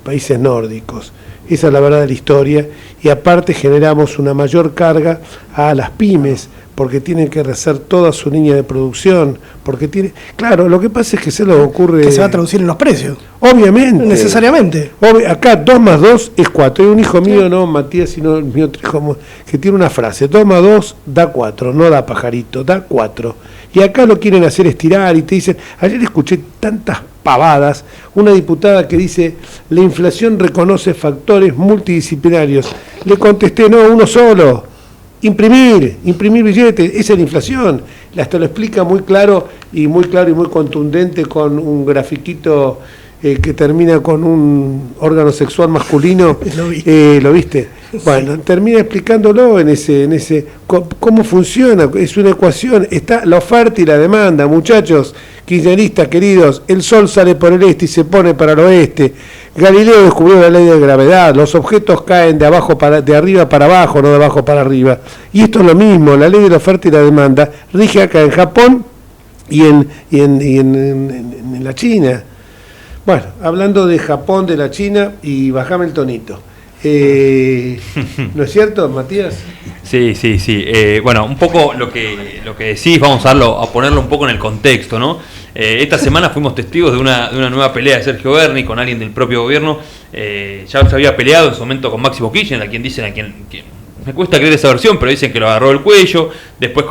países nórdicos. Esa es la verdad de la historia, y aparte generamos una mayor carga a las pymes, porque tienen que rehacer toda su línea de producción, porque claro, lo que pasa es que se les ocurre... Que se va a traducir en los precios. Obviamente. Necesariamente. Acá 2 más 2 es 4. Hay un hijo mío, no Matías, sino mi otro hijo, que tiene una frase, 2 más 2 da 4, no da pajarito, da 4. Y acá lo quieren hacer estirar y te dicen, ayer escuché tantas pavadas, una diputada que dice, la inflación reconoce factores multidisciplinarios. Le contesté, no, uno solo. Imprimir billetes, esa es la inflación. Hasta lo explica muy claro y muy contundente con un grafiquito que termina con un órgano sexual masculino. ¿Lo viste? Bueno, termina explicándolo en ese cómo funciona. Es una ecuación, está la oferta y la demanda, muchachos kirchneristas queridos. El sol sale por el este y se pone para el oeste. Galileo descubrió la ley de gravedad, los objetos caen de arriba para abajo, no de abajo para arriba. Y esto es lo mismo, la ley de la oferta y la demanda rige acá en Japón y en la China. Bueno, hablando de Japón, de la China, y bajame el tonito. ¿No es cierto, Matías? Sí. Bueno, un poco lo que decís, vamos a ponerlo un poco en el contexto, ¿no? Esta semana fuimos testigos de una nueva pelea de Sergio Berni con alguien del propio gobierno. Ya se había peleado en su momento con Máximo Kirchner, a quien me cuesta creer esa versión, pero dicen que lo agarró el cuello. Después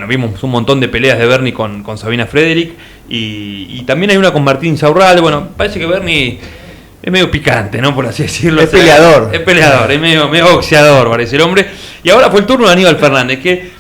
vimos un montón de peleas de Berni con Sabina Frederick, y también hay una con Martín Saurralde. Bueno, parece que Berni es medio picante, ¿no? Por así decirlo. Es peleador. Es medio boxeador, parece el hombre. Y ahora fue el turno de Aníbal Fernández, que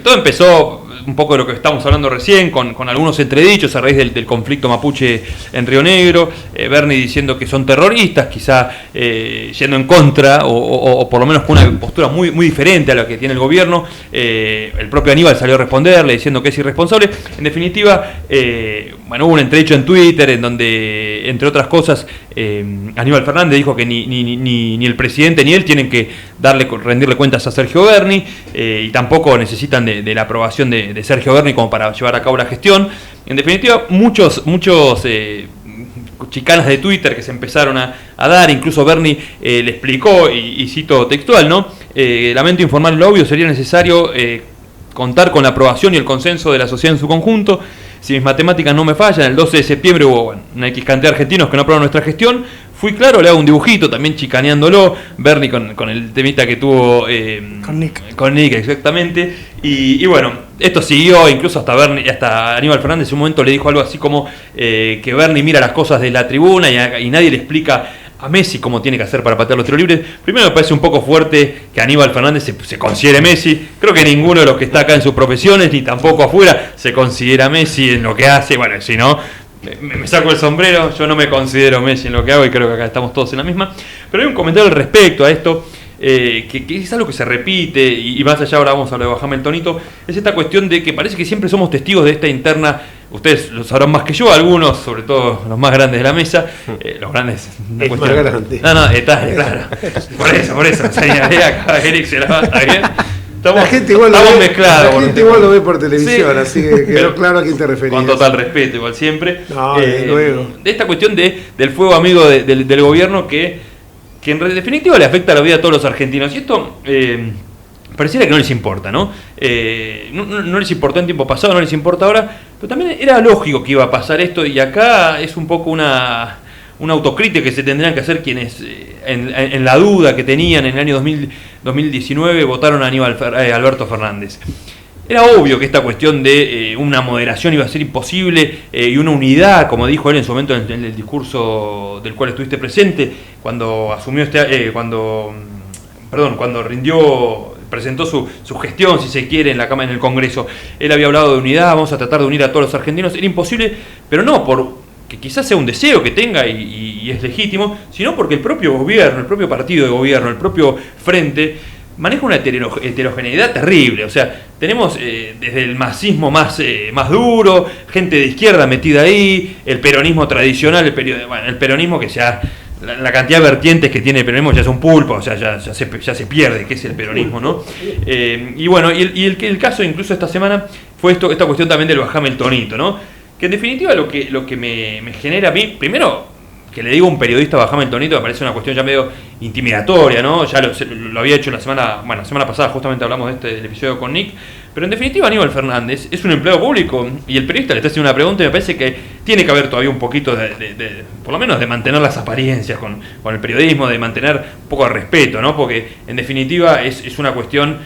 todo empezó un poco de lo que estamos hablando recién, con algunos entredichos a raíz del conflicto mapuche en Río Negro. Berni diciendo que son terroristas, quizá yendo en contra, o por lo menos con una postura muy diferente a la que tiene el gobierno. El propio Aníbal salió a responderle diciendo que es irresponsable. En definitiva, hubo un entredicho en Twitter en donde, entre otras cosas, Aníbal Fernández dijo que ni el presidente ni él tienen que rendirle cuentas a Sergio Berni, y tampoco necesitan de la aprobación de Sergio Berni como para llevar a cabo la gestión. En definitiva, muchos chicanas de Twitter que se empezaron a dar. Incluso Berni le explicó, y cito textual, ¿no? Lamento informar lo obvio, sería necesario contar con la aprobación y el consenso de la sociedad en su conjunto. si mis matemáticas no me fallan, el 12 de septiembre hubo una X cantidad de argentinos que no aprobaron nuestra gestión. Fui claro, le hago un dibujito, también chicaneándolo, Bernie con el temita que tuvo con Nick, exactamente. Y bueno, esto siguió, incluso hasta Aníbal Fernández en un momento le dijo algo así como que Bernie mira las cosas de la tribuna y nadie le explica a Messi cómo tiene que hacer para patear los tiros libres. Primero me parece un poco fuerte que Aníbal Fernández se considere Messi. Creo que ninguno de los que está acá en sus profesiones, ni tampoco afuera, se considera Messi en lo que hace. Bueno, si no, me saco el sombrero, yo no me considero Messi en lo que hago y creo que acá estamos todos en la misma. Pero hay un comentario al respecto a esto, que es algo que se repite, y más allá ahora vamos a hablar de Bajame el tonito, es esta cuestión de que parece que siempre somos testigos de esta interna. Ustedes lo sabrán más que yo, algunos, sobre todo los más grandes de la mesa, los grandes... Es más grande. No, está claro. Por eso, señalé acá, Eric se la va, ¿está bien? La gente igual lo ve por televisión, sí, así que quedó claro a quién te referías. Con total respeto, igual siempre. No, luego. De esta cuestión del fuego amigo del gobierno que en definitiva le afecta la vida a todos los argentinos. Y esto pareciera que no les importa, ¿no? No les importó en tiempo pasado, no les importa ahora, pero también era lógico que iba a pasar esto, y acá es un poco una autocrítica que se tendrían que hacer quienes en la duda que tenían en el año 2019 votaron a Alberto Fernández. Era obvio que esta cuestión de una moderación iba a ser imposible, y una unidad, como dijo él en su momento en el discurso del cual estuviste presente, cuando asumió cuando presentó su gestión, si se quiere, en la Cámara, en el Congreso. Él había hablado de unidad, vamos a tratar de unir a todos los argentinos. Era imposible, pero no porque quizás sea un deseo que tenga y es legítimo, sino porque el propio gobierno, el propio partido de gobierno, el propio frente, maneja una heterogeneidad terrible. O sea, tenemos desde el masismo más duro, gente de izquierda metida ahí, el peronismo tradicional, el peronismo que ya... La cantidad de vertientes que tiene el peronismo ya es un pulpo, o sea, ya se pierde qué es el peronismo, ¿no? Y bueno, el caso incluso esta semana fue esta cuestión también del Bajame el tonito, ¿no? Que en definitiva lo que me genera a mí, primero, que le digo a un periodista Bajame el tonito, me parece una cuestión ya medio intimidatoria, ¿no? Ya lo había hecho la semana pasada, justamente hablamos del episodio con Nick. Pero en definitiva Aníbal Fernández es un empleado público y el periodista le está haciendo una pregunta y me parece que tiene que haber todavía un poquito por lo menos de mantener las apariencias con el periodismo, de mantener un poco de respeto, ¿no? Porque en definitiva es una cuestión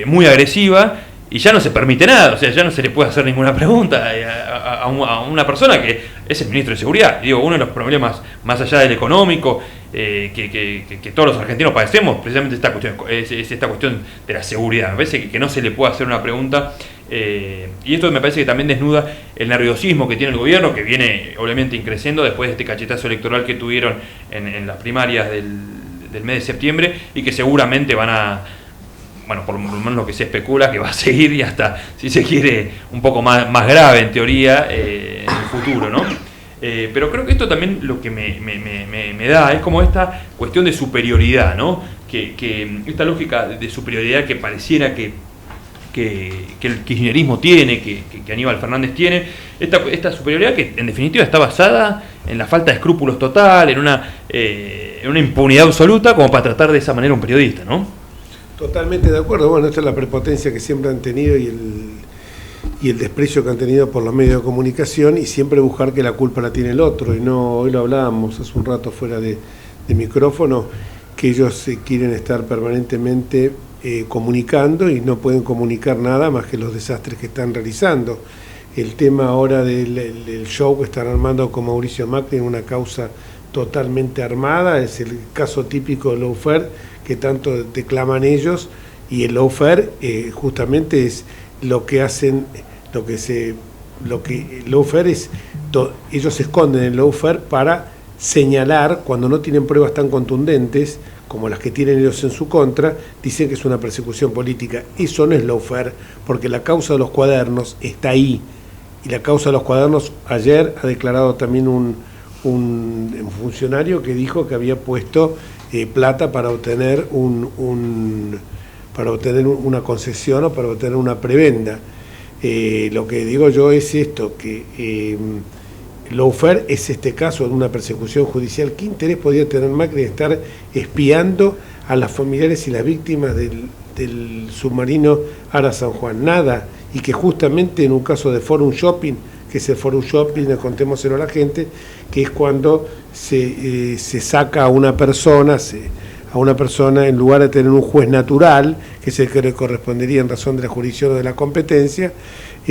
muy agresiva y ya no se permite nada, o sea, ya no se le puede hacer ninguna pregunta a una persona que es el ministro de Seguridad. Digo, uno de los problemas más allá del económico que todos los argentinos padecemos, precisamente es esta cuestión de la seguridad. Me parece que no se le puede hacer una pregunta, y esto me parece que también desnuda el nerviosismo que tiene el gobierno, que viene obviamente increciendo después de este cachetazo electoral que tuvieron en las primarias del mes de septiembre, y que seguramente van a... Bueno, por lo menos lo que se especula, que va a seguir y hasta, si se quiere, un poco más grave en teoría en el futuro, ¿no? Pero creo que esto también lo que me da es como esta cuestión de superioridad, ¿no? Que esta lógica de superioridad que pareciera que el kirchnerismo tiene, que Aníbal Fernández tiene, esta superioridad que en definitiva está basada en la falta de escrúpulos total, en una impunidad absoluta, como para tratar de esa manera a un periodista, ¿no? Totalmente de acuerdo. Bueno, esta es la prepotencia que siempre han tenido y el desprecio que han tenido por los medios de comunicación, y siempre buscar que la culpa la tiene el otro. Y no, hoy lo hablábamos hace un rato fuera de micrófono, que ellos quieren estar permanentemente comunicando y no pueden comunicar nada más que los desastres que están realizando. El tema ahora del show que están armando con Mauricio Macri en una causa totalmente armada es el caso típico del lawfare que tanto declaman ellos, y el lawfare justamente es lo que hacen, el lawfare es, ellos esconden el lawfare para señalar cuando no tienen pruebas tan contundentes como las que tienen ellos en su contra, dicen que es una persecución política. Eso no es lawfare, porque la causa de los cuadernos está ahí, y la causa de los cuadernos, ayer ha declarado también un funcionario que dijo que había puesto plata para obtener una concesión o para obtener una prebenda. Lo que digo yo es esto, que lawfare es este caso de una persecución judicial. ¿Qué interés podría tener Macri de estar espiando a las familiares y las víctimas del submarino Ara San Juan? Nada. Y que justamente en un caso de Forum Shopping, que es el forum shopping, contémoselo a la gente, que es cuando se saca a una persona en lugar de tener un juez natural, que es el que le correspondería en razón de la jurisdicción o de la competencia,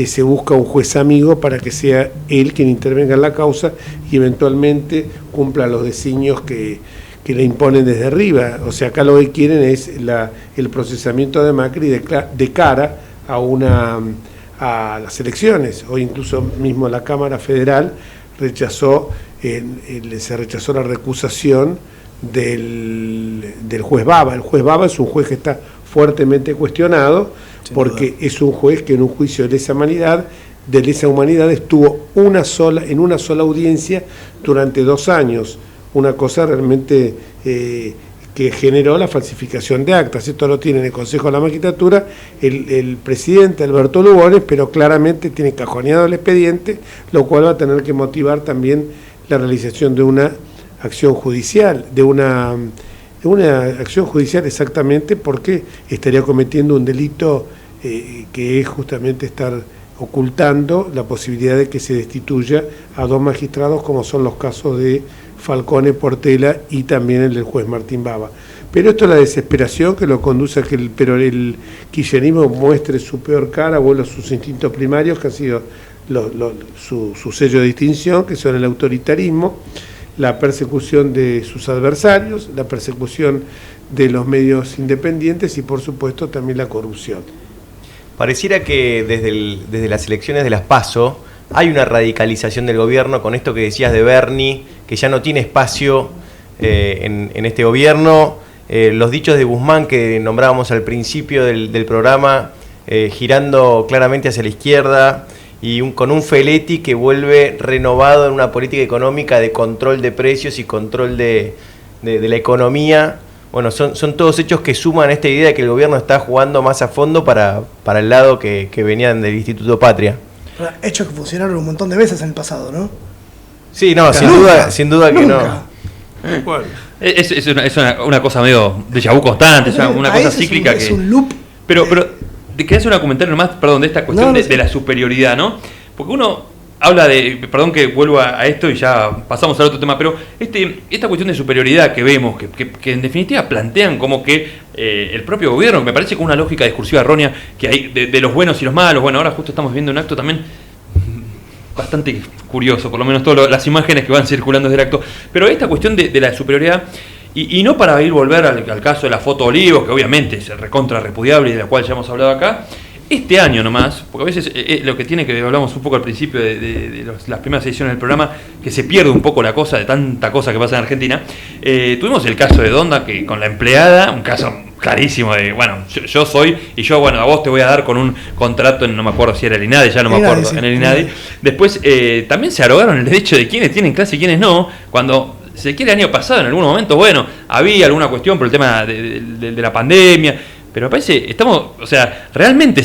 se busca un juez amigo para que sea él quien intervenga en la causa y eventualmente cumpla los designios que le imponen desde arriba. O sea, acá lo que quieren es el procesamiento de Macri de cara a las elecciones, o incluso mismo la Cámara Federal se rechazó la recusación del juez Baba. El juez Baba es un juez que está fuertemente cuestionado, porque es un juez que en un juicio de lesa humanidad estuvo en una sola audiencia durante 2 años, una cosa realmente que generó la falsificación de actas. Esto lo tiene en el Consejo de la Magistratura el presidente Alberto Lugones, pero claramente tiene cajoneado el expediente, lo cual va a tener que motivar también la realización de una acción judicial, de una acción judicial exactamente porque estaría cometiendo un delito que es justamente estar ocultando la posibilidad de que se destituya a 2 magistrados, como son los casos de Falcone, Portela y también el del juez Martín Baba. Pero esto es la desesperación que lo conduce a que el kirchnerismo muestre su peor cara, vuelva a sus instintos primarios, que han sido su sello de distinción, que son el autoritarismo, la persecución de sus adversarios, la persecución de los medios independientes y, por supuesto, también la corrupción. Pareciera que desde las elecciones de las PASO hay una radicalización del gobierno con esto que decías de Berni, que ya no tiene espacio en este gobierno. Los dichos de Guzmán que nombrábamos al principio del programa, girando claramente hacia la izquierda, y con un Feletti que vuelve renovado en una política económica de control de precios y control de la economía. Bueno, son todos hechos que suman a esta idea de que el gobierno está jugando más a fondo para el lado que venían del Instituto Patria. Hechos que funcionaron un montón de veces en el pasado, ¿no? Sí, no, sin duda que no. Es una cosa medio déjà vu constante, es una cosa cíclica es un loop. Pero quería hacer un comentario nomás, perdón, de esta cuestión de la superioridad, ¿no? Porque uno habla perdón que vuelva a esto y ya pasamos al otro tema, pero esta cuestión de superioridad que vemos, que en definitiva plantean como que el propio gobierno, me parece con una lógica discursiva errónea que hay de los buenos y los malos. Bueno, ahora justo estamos viendo un acto también bastante curioso, por lo menos todas las imágenes que van circulando desde el acto, pero esta cuestión de la superioridad, y no para volver al caso de la foto Olivos, que obviamente es recontra repudiable y de la cual ya hemos hablado acá, este año nomás, porque a veces lo que tiene que hablamos un poco al principio de las primeras ediciones del programa, que se pierde un poco la cosa de tanta cosa que pasa en Argentina. Tuvimos el caso de Donda, que con la empleada, un caso clarísimo de, bueno, yo soy, y yo, bueno, a vos te voy a dar con un contrato en, no me acuerdo si era el INADI, ya no me acuerdo, en el INADI. Después también se arrogaron el derecho de quiénes tienen clase y quiénes no, cuando se quiere el año pasado, en algún momento, bueno, había alguna cuestión por el tema de la pandemia, pero me parece, realmente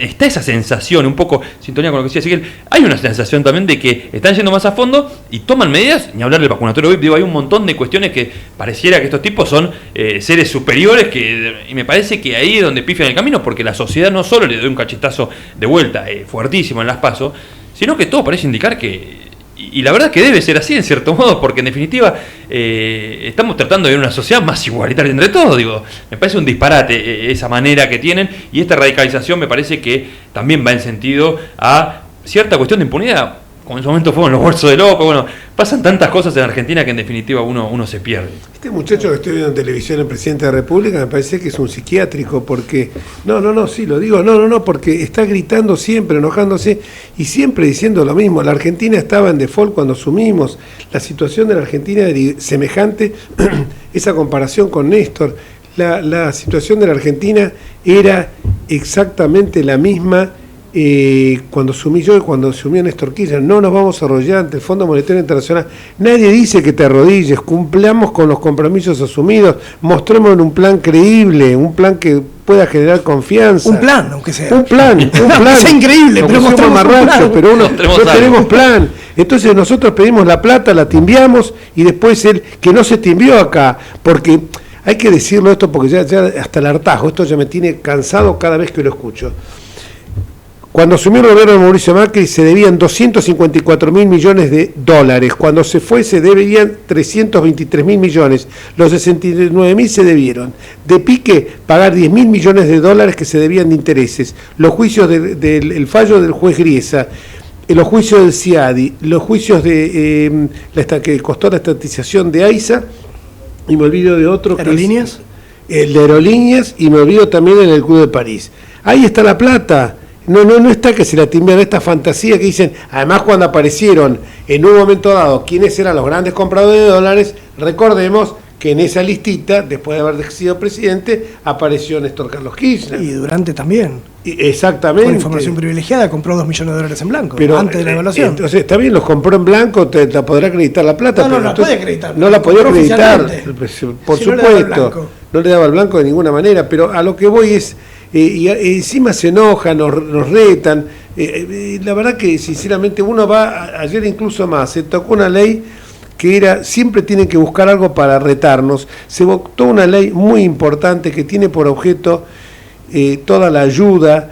está esa sensación, un poco sintonía con lo que decía Ezequiel, hay una sensación también de que están yendo más a fondo y toman medidas, ni hablar del vacunatorio VIP, digo, hay un montón de cuestiones que pareciera que estos tipos son seres superiores, y me parece que ahí es donde pifian el camino, porque la sociedad no solo le dio un cachetazo de vuelta fuertísimo en las PASO, sino que todo parece indicar que, y la verdad que debe ser así en cierto modo, porque en definitiva estamos tratando de ver una sociedad más igualitaria entre todos. Digo, me parece un disparate esa manera que tienen, y esta radicalización me parece que también va en sentido a cierta cuestión de impunidad, como en su momento fueron los bolsos de loco. Bueno, pasan tantas cosas en Argentina que en definitiva uno se pierde. Este muchacho que estoy viendo en televisión, el presidente de la República, me parece que es un psiquiátrico, porque porque está gritando siempre, enojándose y siempre diciendo lo mismo. La Argentina estaba en default cuando asumimos. La situación de la Argentina era semejante, esa comparación con Néstor, la situación de la Argentina era exactamente la misma cuando asumí yo y cuando asumió Néstor Kirchner. No nos vamos a arrodillar ante el Fondo Monetario Internacional. Nadie dice que te arrodilles, cumplamos con los compromisos asumidos, mostremos un plan creíble, un plan que pueda generar confianza. Un plan, aunque sea. Un plan. Es increíble, pero mostremos un plan. Pero no tenemos plan. Entonces nosotros pedimos la plata, la timbiamos, y después que no se timbió acá, porque hay que decirlo esto, porque ya hasta el hartazgo, esto ya me tiene cansado cada vez que lo escucho. Cuando asumió el gobierno de Mauricio Macri se debían 254.000 millones de dólares. Cuando se fue se debían 323.000 millones. Los 69.000 se debieron. De pique, pagar 10.000 millones de dólares que se debían de intereses. Los juicios el fallo del juez Griesa, los juicios del CIADI, los juicios de que costó la estatización de AISA, y me olvido de otro. ¿Aerolíneas? El de Aerolíneas, y me olvido también en el Club de París. Ahí está la plata. No está que se la timbian esta fantasía que dicen, además cuando aparecieron en un momento dado quiénes eran los grandes compradores de dólares, recordemos que en esa listita, después de haber sido presidente, apareció Néstor Carlos Kirchner. Y Durante también. Exactamente. Con información privilegiada compró 2 millones de dólares en blanco, pero antes de la evaluación. Entonces, está bien, los compró en blanco, te la podrá acreditar la plata. No la puede acreditar. No la podía acreditar, por supuesto. No le daba el blanco de ninguna manera, pero a lo que voy es... y encima se enojan, nos retan. La verdad que sinceramente uno va, ayer incluso más, se tocó una ley que era, siempre tienen que buscar algo para retarnos. Se votó una ley muy importante que tiene por objeto toda la ayuda,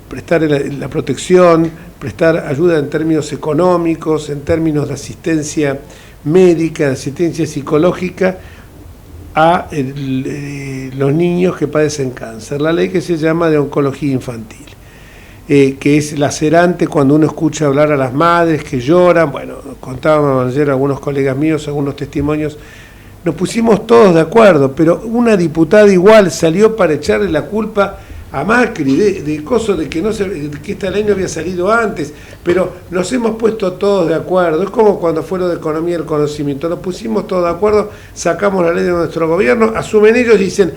prestar la protección, prestar ayuda en términos económicos, en términos de asistencia médica, de asistencia psicológica, a los niños que padecen cáncer. La ley que se llama de oncología infantil, que es lacerante cuando uno escucha hablar a las madres que lloran. Bueno, contábamos ayer algunos colegas míos, algunos testimonios, nos pusimos todos de acuerdo, pero una diputada igual salió para echarle la culpa a Macri de cosas de que esta ley no había salido antes, pero nos hemos puesto todos de acuerdo. Es como cuando fue lo de economía del conocimiento, nos pusimos todos de acuerdo, sacamos la ley de nuestro gobierno, asumen ellos y dicen,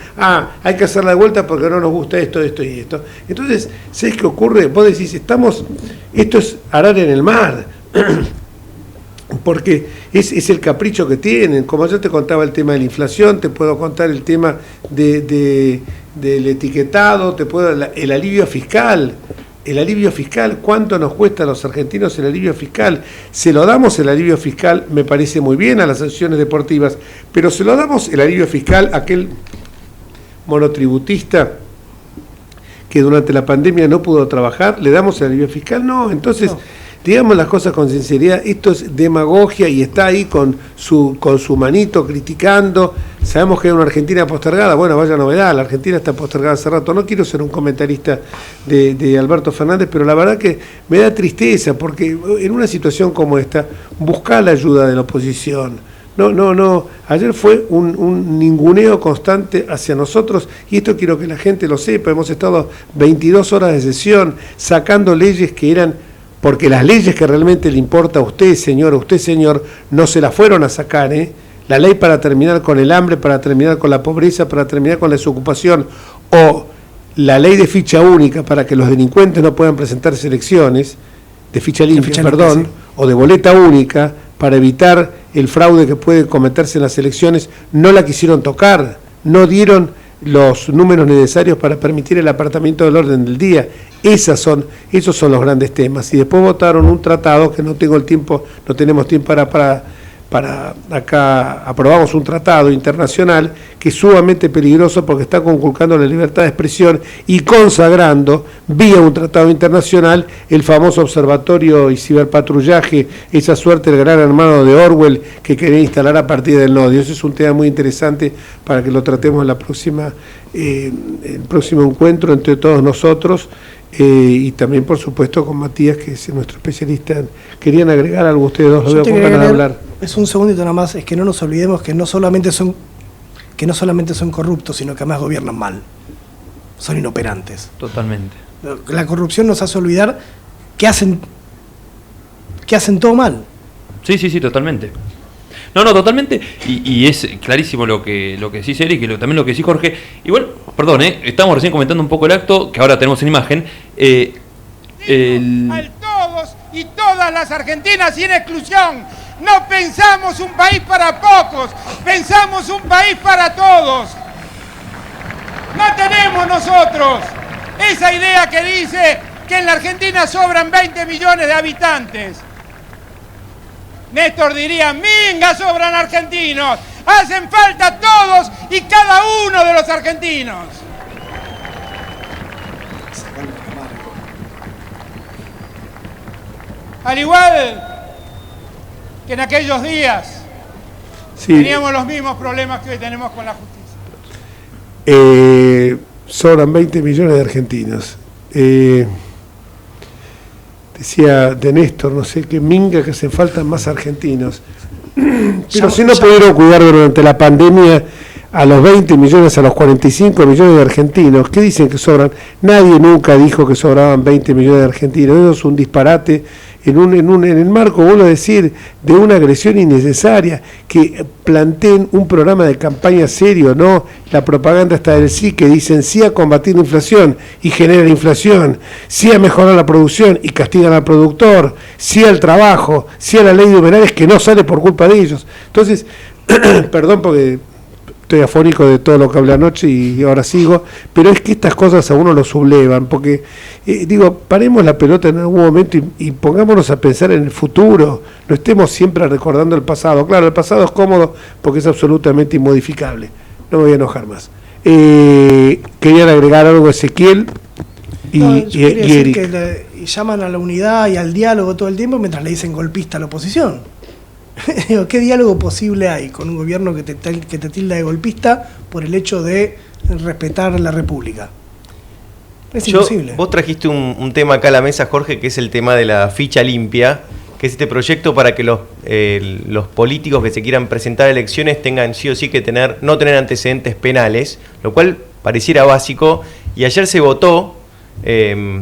hay que hacerla de vuelta porque no nos gusta esto y esto. Entonces, ¿sabes qué ocurre? Vos decís, esto es arar en el mar, porque es el capricho que tienen. Como yo te contaba el tema de la inflación, te puedo contar el tema del etiquetado, el alivio fiscal. El alivio fiscal, ¿cuánto nos cuesta a los argentinos el alivio fiscal? Se lo damos el alivio fiscal, me parece muy bien, a las asociaciones deportivas, pero se lo damos el alivio fiscal a aquel monotributista que durante la pandemia no pudo trabajar, ¿le damos el alivio fiscal? No, entonces... No. Digamos las cosas con sinceridad, esto es demagogia y está ahí con su manito criticando. Sabemos que hay una Argentina postergada, bueno, vaya novedad, la Argentina está postergada hace rato. No quiero ser un comentarista de Alberto Fernández, pero la verdad que me da tristeza, porque en una situación como esta, buscar la ayuda de la oposición. No, ayer fue un ninguneo constante hacia nosotros, y esto quiero que la gente lo sepa. Hemos estado 22 horas de sesión sacando leyes que eran... Porque las leyes que realmente le importa a usted, señor, no se las fueron a sacar, La ley para terminar con el hambre, para terminar con la pobreza, para terminar con la desocupación, o la ley de ficha única para que los delincuentes no puedan presentarse elecciones, de ficha limpia, sí. O de boleta única, para evitar el fraude que puede cometerse en las elecciones, no la quisieron tocar, no dieron los números necesarios para permitir el apartamiento del orden del día. Esos son los grandes temas. Y después votaron un tratado que no tenemos tiempo para acá, aprobamos un tratado internacional que es sumamente peligroso porque está conculcando la libertad de expresión y consagrando, vía un tratado internacional, el famoso observatorio y ciberpatrullaje, esa suerte del gran hermano de Orwell que quería instalar a partir del odio. Ese es un tema muy interesante para que lo tratemos en el próximo encuentro entre todos nosotros. Y también, por supuesto, con Matías, que es nuestro especialista. ¿Querían agregar algo ustedes dos? Lo veo con ganas de hablar. Es un segundito nada más, es que no nos olvidemos que no solamente son corruptos, sino que además gobiernan mal. Son inoperantes. Totalmente. La corrupción nos hace olvidar que hacen todo mal. Sí, totalmente. No, totalmente, y es clarísimo lo que decís, Eric, y también lo que decís, Jorge. Igual, perdón, estamos recién comentando un poco el acto, que ahora tenemos en imagen. Al todos y todas las argentinas sin exclusión. No pensamos un país para pocos, pensamos un país para todos. No tenemos nosotros esa idea que dice que en la Argentina sobran 20 millones de habitantes. Néstor diría, minga, sobran argentinos, hacen falta todos y cada uno de los argentinos. Al igual que en aquellos días teníamos los mismos problemas que hoy tenemos con la justicia. Sobran 20 millones de argentinos. Decía de Néstor, no sé qué minga, que hacen falta más argentinos. Pero si no pudieron cuidar durante la pandemia a los 20 millones, a los 45 millones de argentinos, ¿qué dicen que sobran? Nadie nunca dijo que sobraban 20 millones de argentinos. Eso es un disparate en el marco, vuelvo a decir, de una agresión innecesaria, que planteen un programa de campaña serio, no la propaganda hasta del sí, que dicen sí a combatir la inflación y generan inflación, sí a mejorar la producción y castigan al productor, sí al trabajo, sí a la ley de humedales que no sale por culpa de ellos. Entonces, perdón porque estoy afónico de todo lo que hablé anoche y ahora sigo, pero es que estas cosas a uno lo sublevan, porque, paremos la pelota en algún momento y pongámonos a pensar en el futuro, no estemos siempre recordando el pasado. Claro, el pasado es cómodo porque es absolutamente inmodificable, no me voy a enojar más. Querían agregar algo Ezequiel y Eric. Y llaman a la unidad y al diálogo todo el tiempo mientras le dicen golpista a la oposición. ¿Qué diálogo posible hay con un gobierno que te tilda de golpista por el hecho de respetar la República? Es imposible. Vos trajiste un tema acá a la mesa, Jorge, que es el tema de la ficha limpia, que es este proyecto para que los políticos que se quieran presentar a elecciones tengan sí o sí que no tener antecedentes penales, lo cual pareciera básico, y ayer se votó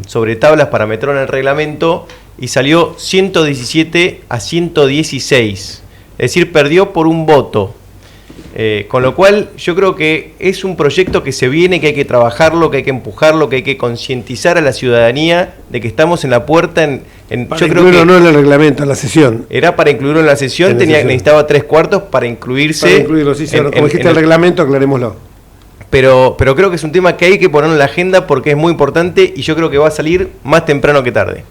sobre tablas para meterlo en el reglamento y salió 117 a 116, es decir, perdió por un voto, con lo cual yo creo que es un proyecto que se viene, que hay que trabajarlo, que hay que empujarlo, que hay que concientizar a la ciudadanía de que estamos en la puerta yo creo que no en el reglamento, en la sesión. Era para incluirlo en la sesión, necesitaba 3/4 para incluirse. Para incluirlo, sí, como dijiste el reglamento, aclarémoslo. Pero creo que es un tema que hay que poner en la agenda porque es muy importante y yo creo que va a salir más temprano que tarde.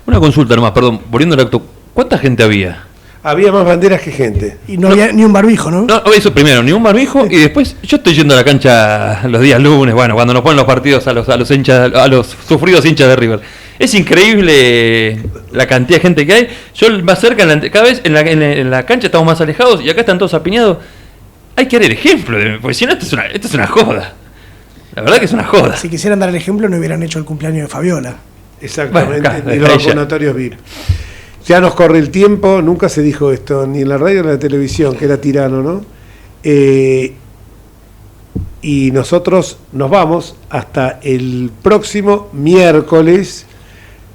Una consulta nomás, perdón, volviendo al acto, ¿cuánta gente había? Había más banderas que gente. Y no había ni un barbijo, ¿no? No, eso primero, ni un barbijo, y después yo estoy yendo a la cancha los días lunes, cuando nos ponen los partidos a los hinchas, a los sufridos hinchas de River. Es increíble la cantidad de gente que hay. Yo más cerca, cada vez en la cancha estamos más alejados y acá están todos apiñados. Hay que dar el ejemplo, porque si no, esto es una joda. La verdad que es una joda. Si quisieran dar el ejemplo, no hubieran hecho el cumpleaños de Fabiola. Exactamente, y los vacunatorios VIP. Ya nos corre el tiempo, nunca se dijo esto, ni en la radio ni en la televisión, que era tirano, ¿no? Y nosotros nos vamos hasta el próximo miércoles.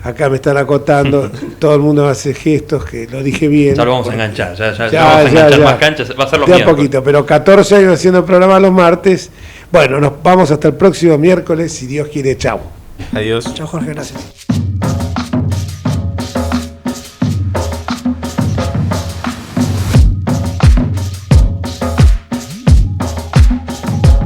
Acá me están acotando, todo el mundo hace gestos, que lo dije bien. Ya lo vamos a enganchar, ya vamos a enganchar más canchas, va a ser los ya miércoles. Poquito, pero 14 años haciendo el programa los martes. Bueno, nos vamos hasta el próximo miércoles, si Dios quiere, chau. Adiós. Chao, Jorge, gracias.